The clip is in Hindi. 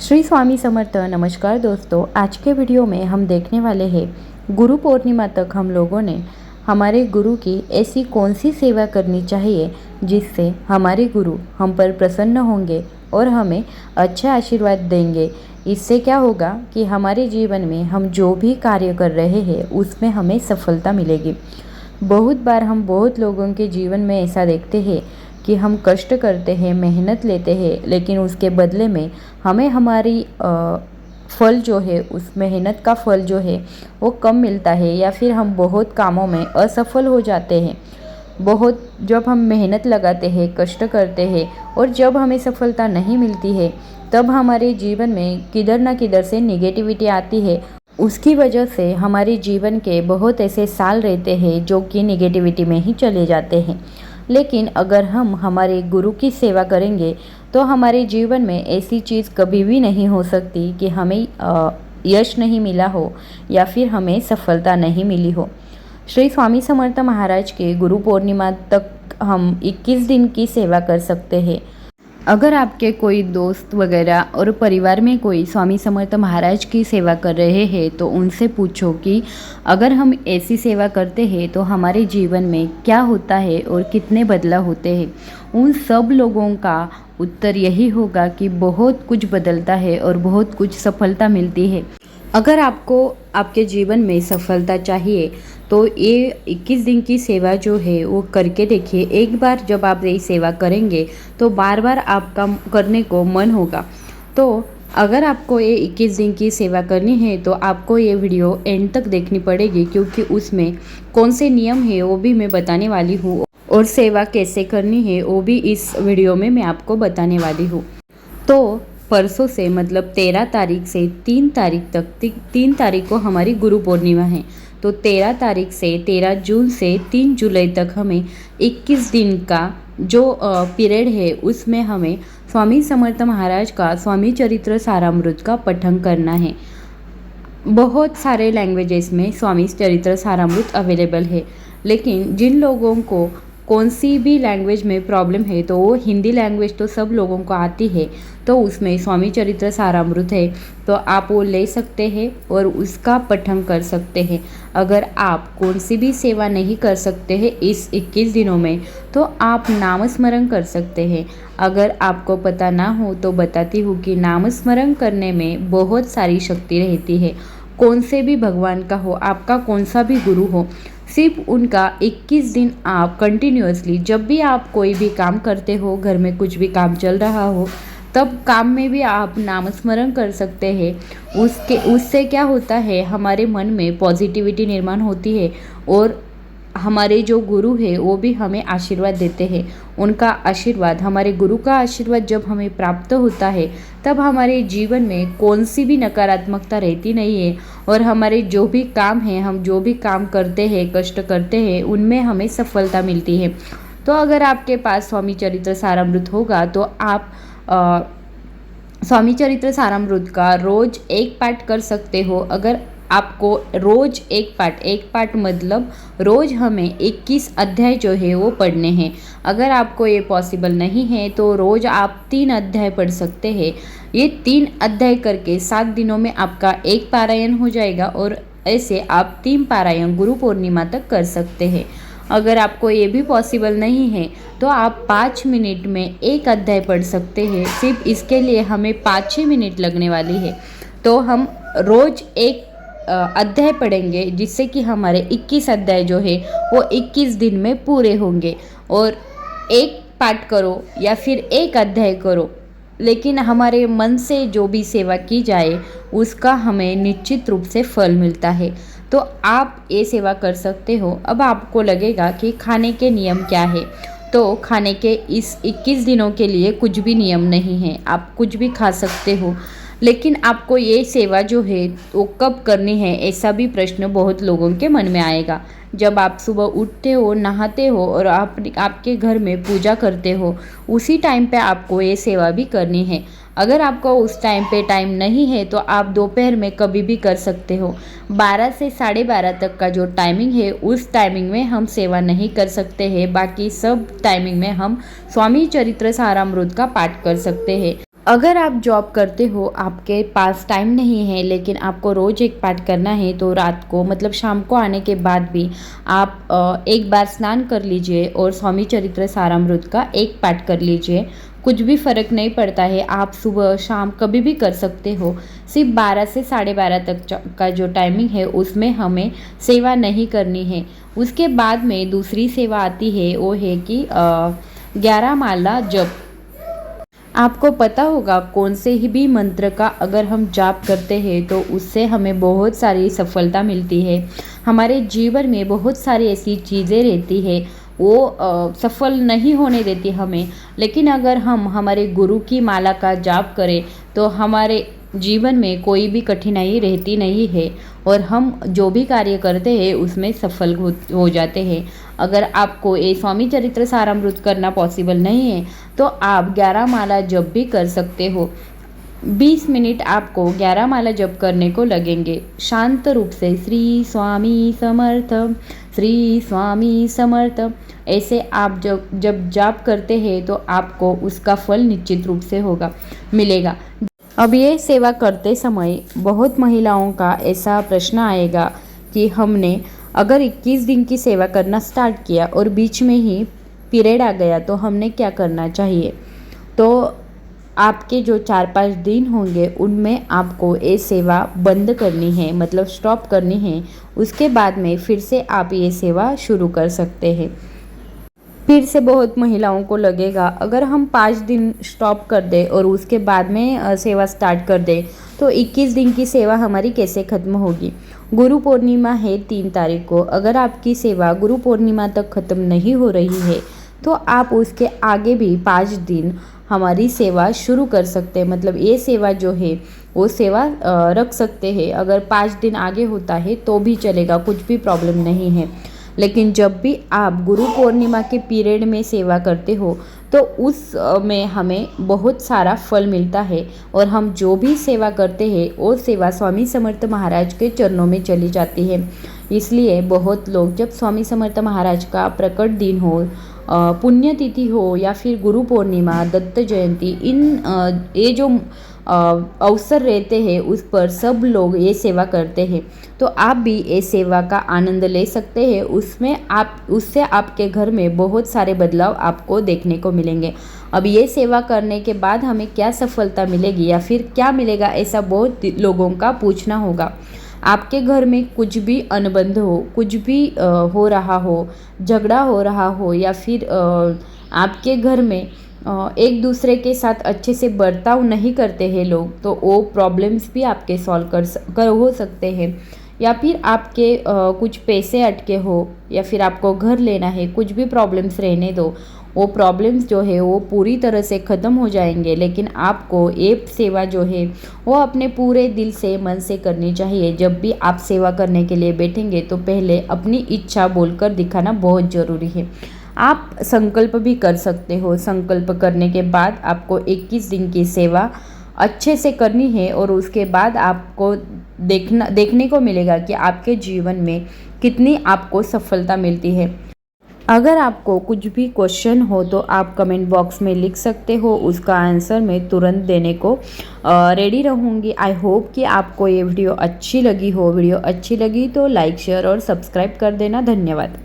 श्री स्वामी समर्थ। नमस्कार दोस्तों, आज के वीडियो में हम देखने वाले हैं गुरु पूर्णिमा तक हम लोगों ने हमारे गुरु की ऐसी कौन सी सेवा करनी चाहिए जिससे हमारे गुरु हम पर प्रसन्न होंगे और हमें अच्छा आशीर्वाद देंगे। इससे क्या होगा कि हमारे जीवन में हम जो भी कार्य कर रहे हैं उसमें हमें सफलता मिलेगी। बहुत बार हम बहुत लोगों के जीवन में ऐसा देखते हैं कि हम कष्ट करते हैं, मेहनत लेते हैं, लेकिन उसके बदले में हमें हमारी फल जो है, उस मेहनत का फल जो है वो कम मिलता है, या फिर हम बहुत कामों में असफल हो जाते हैं। बहुत जब हम मेहनत लगाते हैं, कष्ट करते हैं और जब हमें सफलता नहीं मिलती है, तब हमारे जीवन में किधर ना किधर से नेगेटिविटी आती है। उसकी वजह से हमारे जीवन के बहुत ऐसे साल रहते हैं जो कि नेगेटिविटी में ही चले जाते हैं। लेकिन अगर हम हमारे गुरु की सेवा करेंगे तो हमारे जीवन में ऐसी चीज़ कभी भी नहीं हो सकती कि हमें यश नहीं मिला हो या फिर हमें सफलता नहीं मिली हो। श्री स्वामी समर्थ महाराज के गुरु पूर्णिमा तक हम 21 दिन की सेवा कर सकते हैं। अगर आपके कोई दोस्त वगैरह और परिवार में कोई स्वामी समर्थ महाराज की सेवा कर रहे हैं तो उनसे पूछो कि अगर हम ऐसी सेवा करते हैं तो हमारे जीवन में क्या होता है और कितने बदलाव होते हैं। उन सब लोगों का उत्तर यही होगा कि बहुत कुछ बदलता है और बहुत कुछ सफलता मिलती है। अगर आपको आपके जीवन में सफलता चाहिए तो ये 21 दिन की सेवा जो है वो करके देखिए। एक बार जब आप ये सेवा करेंगे तो बार बार आपका करने को मन होगा। तो अगर आपको ये 21 दिन की सेवा करनी है तो आपको ये वीडियो एंड तक देखनी पड़ेगी, क्योंकि उसमें कौन से नियम है वो भी मैं बताने वाली हूँ और सेवा कैसे करनी है वो भी इस वीडियो में मैं आपको बताने वाली हूँ। तो परसों से मतलब 13 तारीख से 3 तारीख तक 3 तारीख को हमारी गुरु पूर्णिमा है। तो 13 तारीख से 13 जून से 3 जुलाई तक हमें 21 दिन का जो पीरियड है उसमें हमें स्वामी समर्थ महाराज का स्वामी चरित्र सारामृत का पठन करना है। बहुत सारे लैंग्वेजेस में स्वामी चरित्र सारामृत अवेलेबल है, लेकिन जिन लोगों को कौन सी भी लैंग्वेज में प्रॉब्लम है तो वो हिंदी लैंग्वेज तो सब लोगों को आती है, तो उसमें स्वामी चरित्र सारामृत है तो आप वो ले सकते हैं और उसका पठन कर सकते हैं। अगर आप कौन सी भी सेवा नहीं कर सकते हैं इस 21 दिनों में तो आप नाम स्मरण कर सकते हैं। अगर आपको पता ना हो तो बताती हूँ कि नाम स्मरण करने में बहुत सारी शक्ति रहती है। कौन से भी भगवान का हो, आपका कौन सा भी गुरु हो, सिर्फ उनका 21 दिन आप कंटिन्यूअसली, जब भी आप कोई भी काम करते हो, घर में कुछ भी काम चल रहा हो, तब काम में भी आप नाम स्मरण कर सकते हैं। उससे क्या होता है, हमारे मन में पॉजिटिविटी निर्माण होती है और हमारे जो गुरु है वो भी हमें आशीर्वाद देते हैं। उनका आशीर्वाद, हमारे गुरु का आशीर्वाद जब हमें प्राप्त होता है तब हमारे जीवन में कौन सी भी नकारात्मकता रहती नहीं है और हमारे जो भी काम है, हम जो भी काम करते हैं, कष्ट करते हैं, उनमें हमें सफलता मिलती है। तो अगर आपके पास स्वामी चरित्र सारामृत होगा तो आप स्वामी चरित्र सारामृत का रोज एक पाठ कर सकते हो। अगर आपको रोज एक पाठ मतलब रोज हमें 21 अध्याय जो है वो पढ़ने हैं। अगर आपको ये पॉसिबल नहीं है तो रोज आप 3 अध्याय पढ़ सकते हैं। ये 3 अध्याय करके 7 दिनों में आपका एक पारायण हो जाएगा और ऐसे आप 3 पारायण गुरु पूर्णिमा तक कर सकते हैं। अगर आपको ये भी पॉसिबल नहीं है तो आप 5 मिनट में एक अध्याय पढ़ सकते हैं। सिर्फ इसके लिए हमें 5-6 मिनट लगने वाली है। तो हम रोज एक अध्याय पढ़ेंगे जिससे कि हमारे 21 अध्याय जो है वो 21 दिन में पूरे होंगे। और एक पाठ करो या फिर एक अध्याय करो, लेकिन हमारे मन से जो भी सेवा की जाए उसका हमें निश्चित रूप से फल मिलता है। तो आप ये सेवा कर सकते हो। अब आपको लगेगा कि खाने के नियम क्या है, तो खाने के इस 21 दिनों के लिए कुछ भी नियम नहीं है, आप कुछ भी खा सकते हो। लेकिन आपको ये सेवा जो है वो कब करनी है, ऐसा भी प्रश्न बहुत लोगों के मन में आएगा। जब आप सुबह उठते हो, नहाते हो और आपके घर में पूजा करते हो, उसी टाइम पे आपको ये सेवा भी करनी है। अगर आपको उस टाइम पे टाइम नहीं है तो आप दोपहर में कभी भी कर सकते हो। 12 से 12:30 तक का जो टाइमिंग है उस टाइमिंग में हम सेवा नहीं कर सकते हैं। बाकी सब टाइमिंग में हम स्वामी चरित्र सारामृत का पाठ कर सकते हैं। अगर आप जॉब करते हो, आपके पास टाइम नहीं है लेकिन आपको रोज़ एक पाठ करना है, तो रात को मतलब शाम को आने के बाद भी आप एक बार स्नान कर लीजिए और स्वामी चरित्र सारामृत का एक पाठ कर लीजिए। कुछ भी फ़र्क नहीं पड़ता है, आप सुबह शाम कभी भी कर सकते हो। सिर्फ 12 से 12:30 तक का जो टाइमिंग है उसमें हमें सेवा नहीं करनी है। उसके बाद में दूसरी सेवा आती है, वो है कि 11 माला जप। आपको पता होगा कौन से ही भी मंत्र का अगर हम जाप करते हैं तो उससे हमें बहुत सारी सफलता मिलती है। हमारे जीवन में बहुत सारी ऐसी चीज़ें रहती है वो सफल नहीं होने देती हमें, लेकिन अगर हम हमारे गुरु की माला का जाप करें तो हमारे जीवन में कोई भी कठिनाई रहती नहीं है और हम जो भी कार्य करते हैं उसमें सफल हो जाते हैं। अगर आपको ये स्वामी चरित्र सारामृत करना पॉसिबल नहीं है तो आप 11 माला जप भी कर सकते हो। 20 मिनट आपको 11 माला जप करने को लगेंगे। शांत रूप से श्री स्वामी समर्थ, श्री स्वामी समर्थ, ऐसे आप जब जाप करते हैं तो आपको उसका फल निश्चित रूप से मिलेगा। अब ये सेवा करते समय बहुत महिलाओं का ऐसा प्रश्न आएगा कि हमने अगर 21 दिन की सेवा करना स्टार्ट किया और बीच में ही पीरियड आ गया तो हमने क्या करना चाहिए। तो आपके जो 4-5 दिन होंगे उनमें आपको ये सेवा बंद करनी है, मतलब स्टॉप करनी है। उसके बाद में फिर से आप ये सेवा शुरू कर सकते हैं। फिर से बहुत महिलाओं को लगेगा अगर हम 5 दिन स्टॉप कर दें और उसके बाद में सेवा स्टार्ट कर दें तो 21 दिन की सेवा हमारी कैसे ख़त्म होगी। गुरु पूर्णिमा है 3 तारीख को। अगर आपकी सेवा गुरु पूर्णिमा तक ख़त्म नहीं हो रही है तो आप उसके आगे भी 5 दिन हमारी सेवा शुरू कर सकते हैं। मतलब ये सेवा जो है वो सेवा रख सकते हैं। अगर 5 दिन आगे होता है तो भी चलेगा, कुछ भी प्रॉब्लम नहीं है। लेकिन जब भी आप गुरु पूर्णिमा के पीरियड में सेवा करते हो तो उस में हमें बहुत सारा फल मिलता है और हम जो भी सेवा करते हैं वो सेवा स्वामी समर्थ महाराज के चरणों में चली जाती है। इसलिए बहुत लोग जब स्वामी समर्थ महाराज का प्रकट दिन हो, पुण्यतिथि हो या फिर गुरु पूर्णिमा, दत्त जयंती, ये जो अवसर रहते हैं उस पर सब लोग ये सेवा करते हैं। तो आप भी ये सेवा का आनंद ले सकते हैं। उससे आपके घर में बहुत सारे बदलाव आपको देखने को मिलेंगे। अब ये सेवा करने के बाद हमें क्या सफलता मिलेगी या फिर क्या मिलेगा, ऐसा बहुत लोगों का पूछना होगा। आपके घर में कुछ भी अनबंध हो, कुछ भी हो रहा हो, झगड़ा हो रहा हो या फिर आपके घर में एक दूसरे के साथ अच्छे से बर्ताव नहीं करते हैं लोग, तो वो प्रॉब्लम्स भी आपके सॉल्व कर हो सकते हैं। या फिर आपके कुछ पैसे अटके हो या फिर आपको घर लेना है, कुछ भी प्रॉब्लम्स रहने दो, वो प्रॉब्लम्स जो है वो पूरी तरह से ख़त्म हो जाएंगे। लेकिन आपको ये सेवा जो है वो अपने पूरे दिल से, मन से करनी चाहिए। जब भी आप सेवा करने के लिए बैठेंगे तो पहले अपनी इच्छा बोलकर दिखाना बहुत ज़रूरी है। आप संकल्प भी कर सकते हो। संकल्प करने के बाद आपको 21 दिन की सेवा अच्छे से करनी है और उसके बाद आपको देखने को मिलेगा कि आपके जीवन में कितनी आपको सफलता मिलती है। अगर आपको कुछ भी क्वेश्चन हो तो आप कमेंट बॉक्स में लिख सकते हो, उसका आंसर मैं तुरंत देने को रेडी रहूँगी। आई होप कि आपको ये वीडियो अच्छी लगी हो। वीडियो अच्छी लगी तो लाइक, शेयर और सब्सक्राइब कर देना। धन्यवाद।